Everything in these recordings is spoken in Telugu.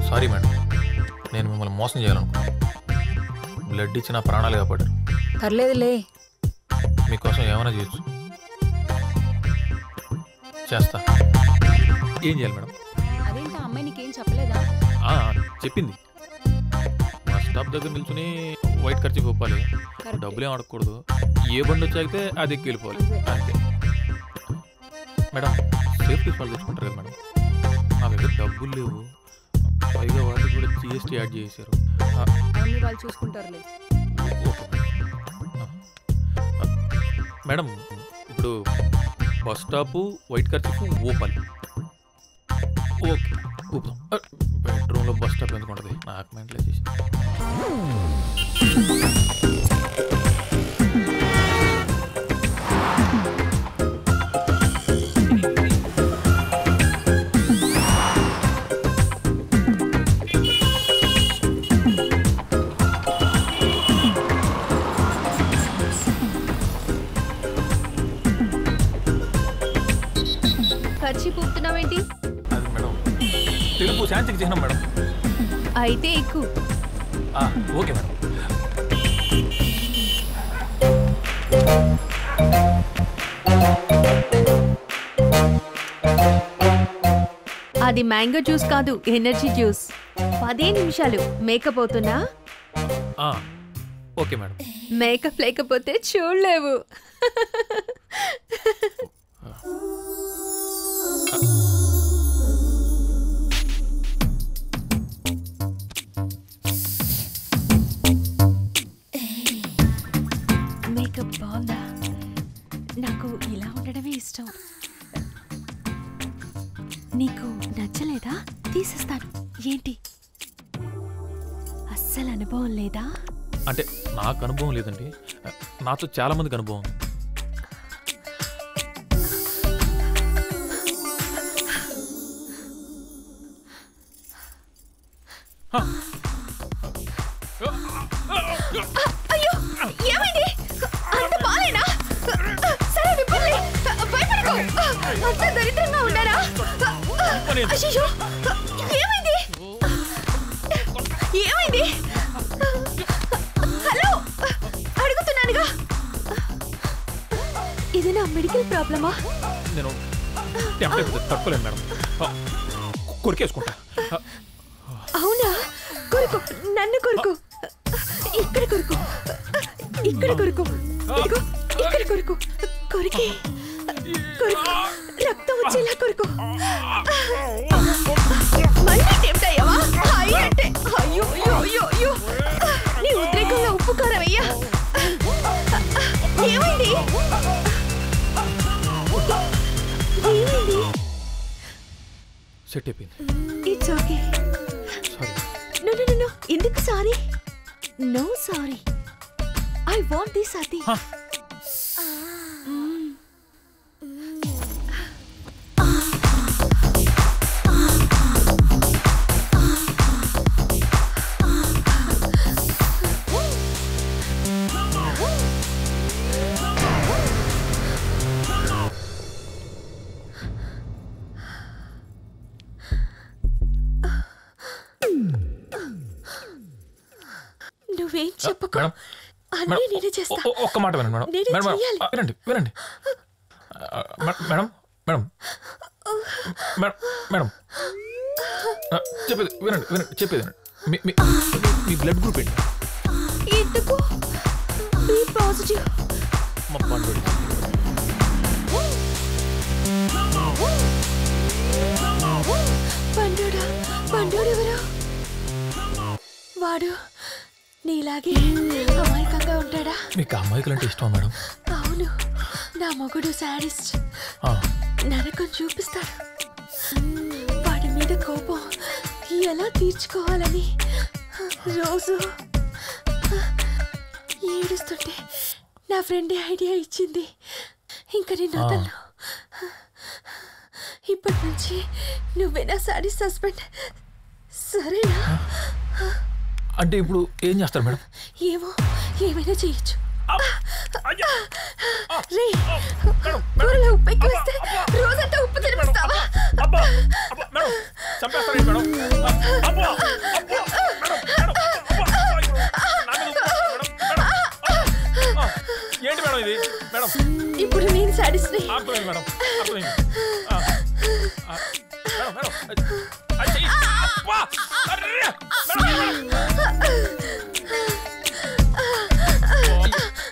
సారీ మేడం, నేను మిమ్మల్ని మోసం చేయాలనుకున్నాను. బ్లడ్ ఇచ్చి నా ప్రాణాలు కాపాడారు. పర్లేదులే, మీకోసం ఏమైనా చేయొచ్చు. చేస్తా. ఏం చేయాలి మేడం? అదేంటి అమ్మాయి నీకేం చెప్పలేదా? చెప్పింది. మా స్టాప్ దగ్గర నిల్చుని వైట్ ఖర్చు ఒప్పాలి, డబ్బులు ఏం అడగకూడదు, ఏ బండి వచ్చాగితే అది ఎక్కి వెళ్ళిపోవాలి అంతే. మేడం సేఫ్టీ ఫాల్ తెచ్చుకుంటారు కదా మేడం, నా దగ్గర డబ్బులు లేవు, పైగా వాళ్ళు కూడా జిఎస్టీ యాడ్ చేశారు. అన్ని వాళ్ళు చూసుకుంటారులే. ఓకే మేడం, ఇప్పుడు బస్ స్టాపు వైట్ ఖర్చు ఊపాలి. ఓకే ఊపుదాం. బెడ్రూమ్లో బస్ స్టాప్ ఎందుకు ఉంటుంది? నాకు మెంటలే చేసింది. ఖర్చు పూపుతున్నావేంటి? అది మేడం తెలుపు శాంతికి చిహ్నం మేడం. అయితే ఎక్కువ. Okay madam. అది మ్యాంగో జ్యూస్ కాదు, ఎనర్జీ జ్యూస్. 10 నిమిషాలు మేకప్ అవుతున్నా? Okay madam. మేకప్ లేకపోతే చూడలేవు. మేకప్ బాగుందా? నాకు ఇలా ఉండడమే ఇష్టం. నీకు నచ్చలేదా? తీసేస్తాను. ఏంటి అస్సలు అనుభవం లేదా? అంటే నాకు అనుభవం లేదండి, నాతో చాలా మందికి అనుభవం. అయ్యో ఏమైంది? అంత బాలేనా? సరే విప్పండి, భయపడకు. అంత దరిద్రంగా ఉన్నారా? అయ్యో ఏమైంది? ఏమైంది? హలో అడుగుతున్నానుగా. ఇది నా మెడికల్ ప్రాబ్లమా? నేను తట్టుకోలేను మేడం, కొరికేసుకుంటా. అవునా? కొరుకు, నన్ను కొరుకు. ఇక్కడ కొరుకు, ఇక్కడ కొరుకు, ఇదిగో ఇక్కడ కొరుకు. కొరికి కొరుకు, రక్తం వచ్చేలా కొరుకు. మళ్ళీ టెంప్ట్ అయ్యావా? అయ్యంటే అయ్యో అయ్యో అయ్యో అయ్యో. నీ ఉద్రేకంలో ఉప్పు కారం అయ్యా. ఏమైంది? ఏమైంది? సెట్ అయిపోయింది. It's okay. Sorry. No no no no. ఎందుకు sorry? No sorry. I want this అతి. నువ్వేం చెప్పకు, అన్నీ నేనే చేస్తా. ఒక్క మాట వినండి మేడం. వినండి వినండి మేడం. మేడం మేడం చెప్పేది వినండి, వినండి చెప్పేది వినండి. మీ బ్లడ్ గ్రూప్ ఏంటి? ఎందుకు? B positive. మా పండు పండుడా? పండుడెవరు? వాడు నీలాగే అమాయకంగా ఉంటాడా? మీకు అమాయకులంటే ఇష్టం మేడం? అవును, నా మొగుడు సాడిస్ట్. నరకం చూపిస్తాడు. వాడి మీద కోపం ఎలా తీర్చుకోవాలని రోజు ఏడుస్తుంటే నా ఫ్రెండ్ ఐడియా ఇచ్చింది. ఇంకా నేను వదలను. ఇప్పటి నుంచి నువ్వే నా సాడిస్ట్ హస్బెండ్, సరేనా? అంటే ఇప్పుడు ఏం చేస్తారు మేడం? ఏమో, ఏమైనా చేయొచ్చు. రే, కూరలో ఉప్పు ఎక్కువ వేస్తే రోజంతా ఉప్పు తినిపిస్తావా?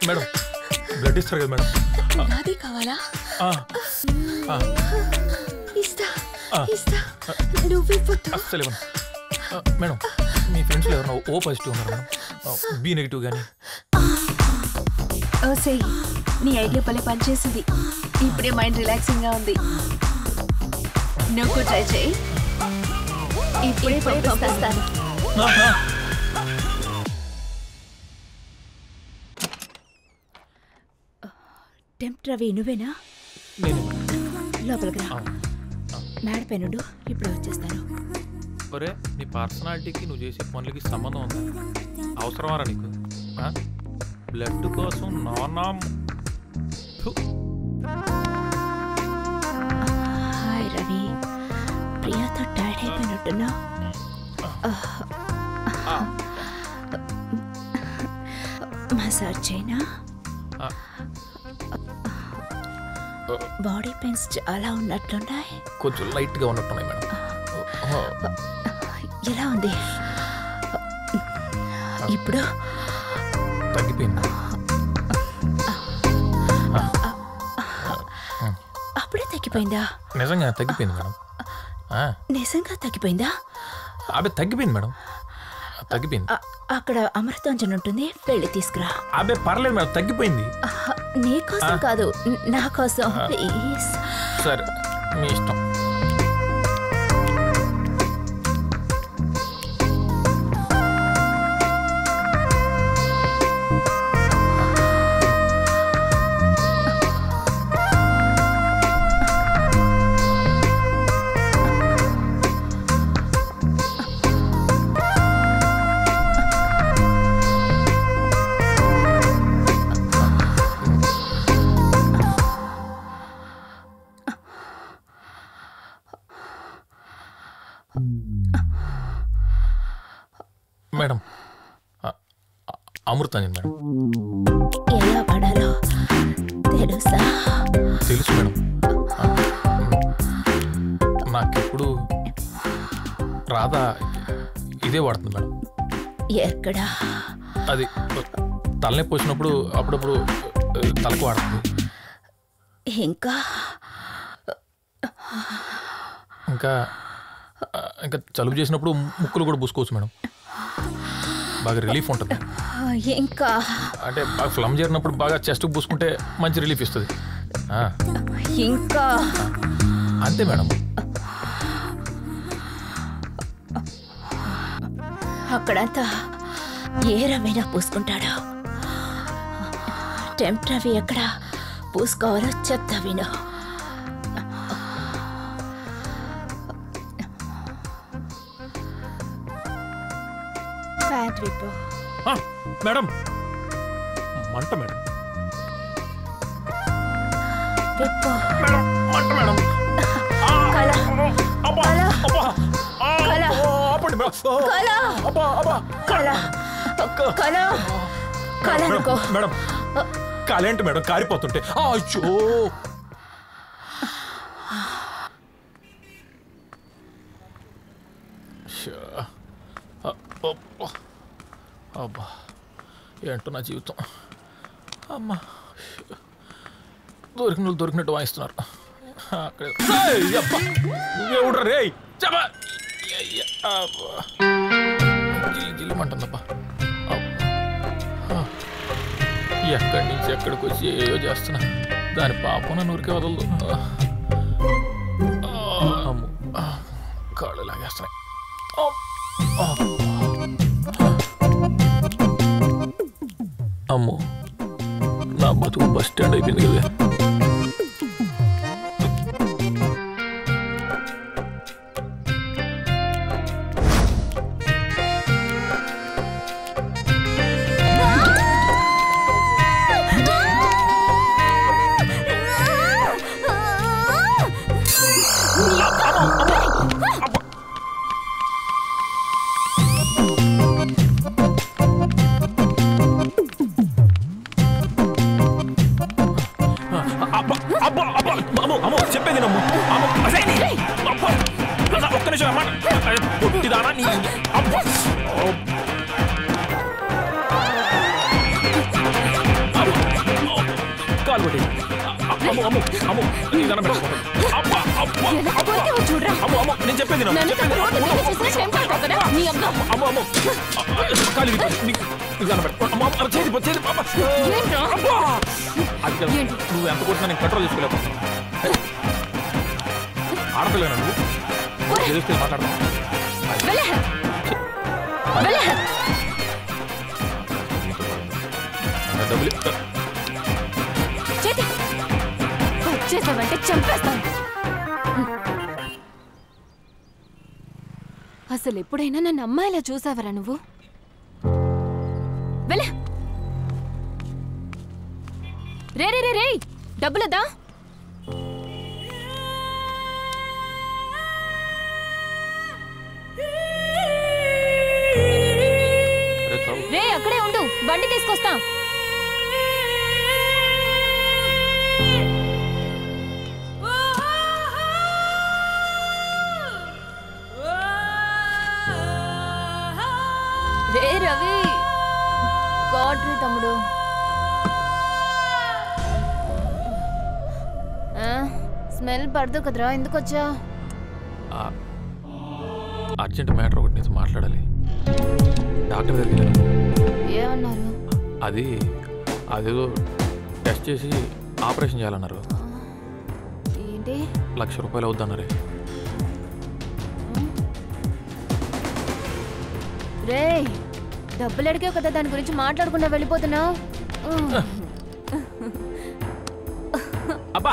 మేడం బ్లడ్ ఇస్తారు కదా మేడం. నాది కావాలా? ఇస్తా ఇస్తా, నువ్వు అస్సలు ఇవ్వను మేడం. మీ ఫ్రెండ్స్లో ఎవరన్నా ఓ పాజిటివ్ ఉన్నారు మేడం, బి నెగిటివ్ కానీ? ఓసే, నీ ఐడియా పని పనిచేసింది. ఇప్పుడే మైండ్ రిలాక్సింగ్ గా ఉంది. నువ్వు ట్రై చేయి. ఇప్పుడే పంపిస్తాను. టెంప్ట్ రవి నువ్వేనా? లోపలికి రా. మేడపైనుండు, ఇప్పుడే వచ్చేస్తాను. ఒరే, నీ పర్సనాలిటీకి నువ్వు చేసే పనులకి సంబంధం ఉందా? అవసరమారా నీకు? బ్లడ్ కోసం నానా. హాయ్ రవి, ప్రియాతో టైర్డ్ అయిపోయినట్టున్నా. మసాజ్ చేయనా? బాడీ పెయిన్స్ చాలా ఉన్నట్లున్నాయి. కొంచెం లైట్గా ఉన్నట్టున్నాయి మేడం. ఎలా ఉంది ఇప్పుడు? తగ్గిపోయింది. అప్పుడే తగ్గిపోయిందా? నిజంగా తగ్గిపోయింది మేడం. నిజంగా తగ్గిపోయిందా? అబ్బే తగ్గిపోయింది మేడం, తగ్గిపోయింది. అక్కడ అమృతాంజన్ ఉంటుంది, వెళ్ళి తీసుకురా. అబ్బే పర్లేదు మేడం, తగ్గిపోయింది. నీ కోసం కాదు, నా కోసం ప్లీజ్. సరే, మీ ఇష్టం. Madam, Amrutanjan madam. ఎలా పడాలో తెలుసా? తెలుసు మేడం. నాకెప్పుడు రాధా ఇదే వాడుతుంది మేడం. ఎక్కడా? అది తలనొప్పి వచ్చినప్పుడు అప్పుడప్పుడు తలకు వాడుతుంది. ఇంకా ఇంకా ఇంకా జలుబు చేసినప్పుడు ముక్కులు కూడా పూసుకోవచ్చు మేడం, బాగా రిలీఫ్ ఉంటుంది. ఇంకా అంటే బాగా ఫ్లమ్ చేరినప్పుడు బాగా చెస్ట్ పూసుకుంటే మంచి రిలీఫ్ ఇస్తుంది. ఇంకా అంతే మేడం. అక్కడంతా ఏ రవైనా పూసుకుంటాడు. టెంప్ట్ రవి ఎక్కడ పూసుకోవాలో చెప్తా విను. ప్యాంట్ విప్పు. మేడం, మంట మేడం. విప్పు. మేడం, మంట మేడం. కళ. కళ. కళ. ఆపండి మేడం. కళ. కళ. కళ. కళ అనుకో మేడం. కాలేంటి మేడం, కారిపోతుంటే. అయ్యో, అబ్బా, ఏంటో నా జీవితం. అమ్మా, దొరికినట్టు వాయిస్తున్నారు. ఎవడ్రా రే? జిల్లుమంటుందబ్బా. ఎక్కడి నుంచి ఎక్కడికి వచ్చి ఏయో చేస్తున్నా, దాని పాపం నన్ను ఊరికే వదలదు. అమ్ము, కాళ్ళు లాగేస్తున్నాయి. అమ్మో, నా బతుకు బస్ స్టాండ్ అయిపోయింది కదా. పొట్టిదానా నీ అబ్బా కాలు కొట్టి అమ్ము అమ్ము అమ్ము నీ దండం పెట్టుకో అబ్బా అబ్బా చూడరా అమ్ము అమ్ము నేను చెప్పేది అమ్ము అమ్ము కాలు నీ దండం పెట్టుకో అమ్మ చేతి చేతి అబ్బా అది నువ్వు ఎంత కొట్టినా నేను కంట్రోల్ చేసుకోలేకపోతున్నా ఆడపిల్లనా నువ్వు తెలుస్తే మాట్లాడతావు డబ్బులు చేసావంటే చంపేస్తాను. అసలు ఎప్పుడైనా నన్ను అమ్మాయిలా చూసావరా నువ్వు? వెళ్ళ రే రే రే రే డబ్బులదా? రే అక్కడే ఉండు, బండి తీసుకొస్తా. రే రవి, గాడ్రీ తమ్ముడు. స్మెల్ పడదు కదరా, ఎందుకు వచ్చా? అర్జెంట్ మ్యాటర్ ఒకటి నీతో మాట్లాడాలి. డాక్టర్ దగ్గరికి వెళ్ళాను. ఏమన్నారు? అదేదో టెస్ట్ చేసి ఆపరేషన్ చేయాలన్నారు. ఏంటి? 1,00,000 రూపాయలు అవుద్దన్నారే. రే డబ్బులు అడిగావు కదా, దాని గురించి మాట్లాడకుండా వెళ్ళిపోతున్నావు. అబ్బా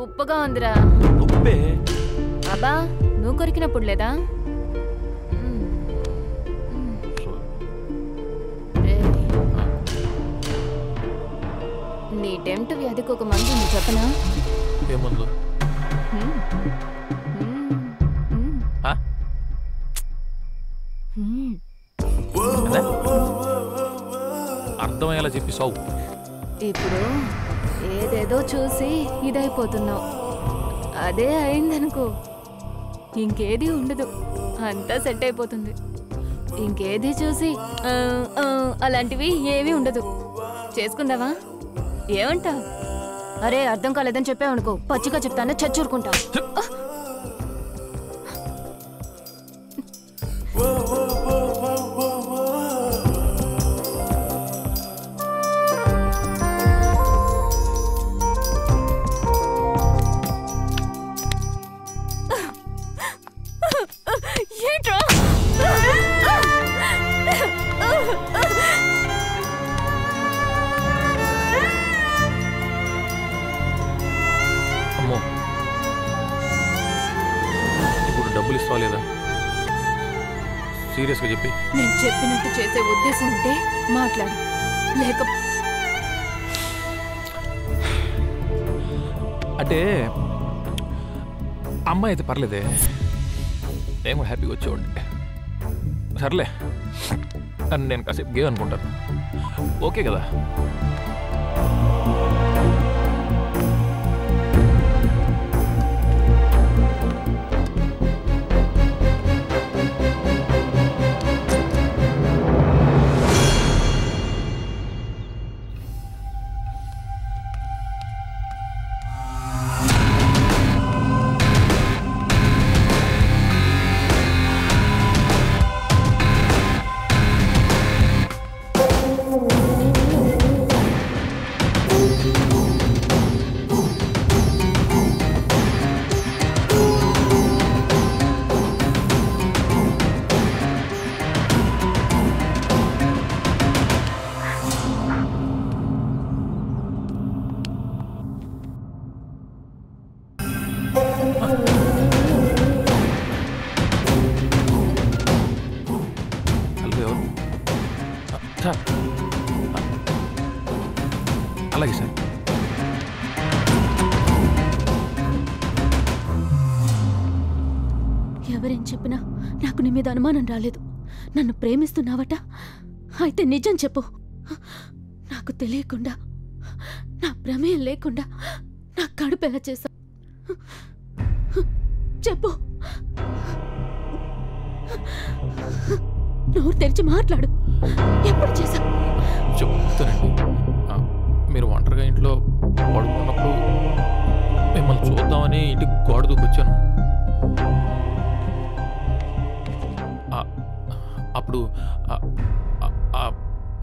ఉప్పగా ఉందిరా. ఉప్పే? అబ్బా నువ్వు కొరికినప్పుడు లేదా? నీ టెంప్ట్ వ్యాధికి ఒక మందు ఉంది, చెప్పనా? ఏ మందు? అర్థమయ్యేలా చెప్పి సావు. ఇప్పుడు ఏదేదో చూసి ఇదైపోతున్నావు. అదే అయిందనుకో, ఇంకేది ఉండదు, అంతా సెట్ అయిపోతుంది. ఇంకేది చూసి అలాంటివి ఏమీ ఉండదు. చేసుకుందావా? ఏమంటావు? అరే అర్థం కాలేదని చెప్పావనుకో, పచ్చిగా చెప్తాను, చచ్చూరుకుంటా. అమ్మో, ఇప్పుడు డబ్బులు ఇస్తావా లేదా? సీరియస్గా చెప్పి. నేను చెప్పినట్టు చేసే ఉద్దేశం ఉంటే మాట్లాడు, లేక అంటే అమ్మాయి అయితే పర్లేదే, నేను కూడా హ్యాపీగా వచ్చేవాడిని. సర్లే, నేను కాసేపు గేమ్ అనుకుంటాను. ఓకే కదా? సార్ అలాగే సార్. ఎవరేం చెప్పినా నాకు నీ మీద అనుమానం రాలేదు. నన్ను ప్రేమిస్తున్నావట, అయితే నిజం చెప్పు. నాకు తెలియకుండా, నా ప్రమేయం లేకుండా నా కడుపు ఎలా చేశావు చెప్పు. నోరు తెరిచి మాట్లాడు. ఎప్పుడు చేశావు? చెప్తానండి. మీరు ఒంటరిగా ఇంట్లో పడుకున్నప్పుడు మిమ్మల్ని చూద్దామని ఇంటికి గోడ దూకొచ్చాను. అప్పుడు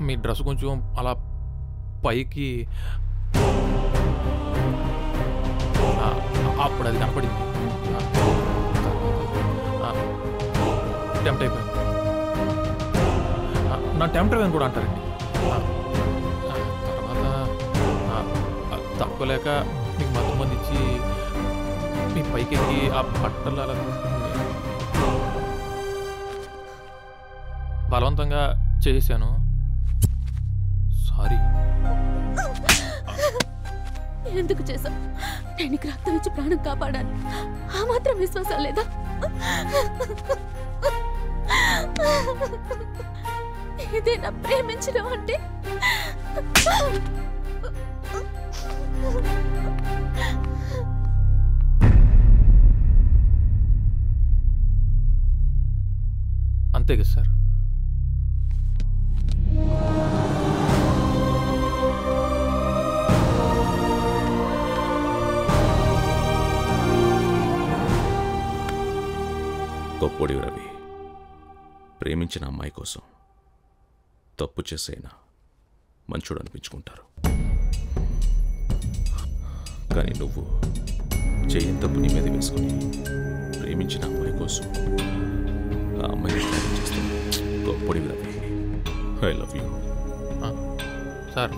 మీ డ్రెస్ కొంచెం అలా పైకి అప్పుడు అది కనపడింది. టెంప్ట్ అయిపోయాను. నా టెంప్ట్ అయిపోయాను కూడా అంటారండి. తర్వాత తక్కువలేక మీకు మత్తు మంది ఇచ్చి మీ పైకి ఎక్కి ఆ బట్టలు అలా బలవంతంగా చేశాను. సారీ. ఎందుకు చేశావు? నేను నీకు రక్తం ఇచ్చి ప్రాణం కాపాడాను. ఆ మాత్రం విశ్వాసం లేదా? ఇదేనా ప్రేమించడం అంటే? అంతే కదా సార్. గొప్పోడి రవి, ప్రేమించిన అమ్మాయి కోసం తప్పు చేసైనా మంచోడు అనిపించుకుంటారు. కానీ నువ్వు చేయని తప్పు నీ మీద వేసుకుని ప్రేమించిన అమ్మాయి కోసం ఆ అమ్మాయిని త్యాగం చేస్తుంది. గొప్పోడి Ravi, I love you. Sir,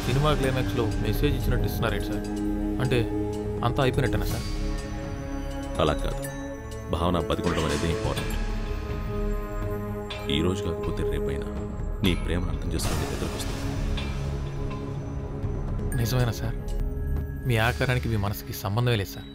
cinema క్లైమాక్స్లో మెసేజ్ ఇచ్చినట్టు ఇస్తున్నారేంటి సార్? అంటే అంతా అయిపోయినట్టేనా సార్? అలా కాదు, భావన బతికుండడం అనేది ఇంపార్టెంట్. ఈరోజు కాకపోతే రేపైనా నీ ప్రేమను అర్థం చేసుకుని దగ్గరకు వస్తుంది. నిజమేనా సార్? మీ ఆకారానికి మీ మనసుకి సంబంధమే లేదు సార్.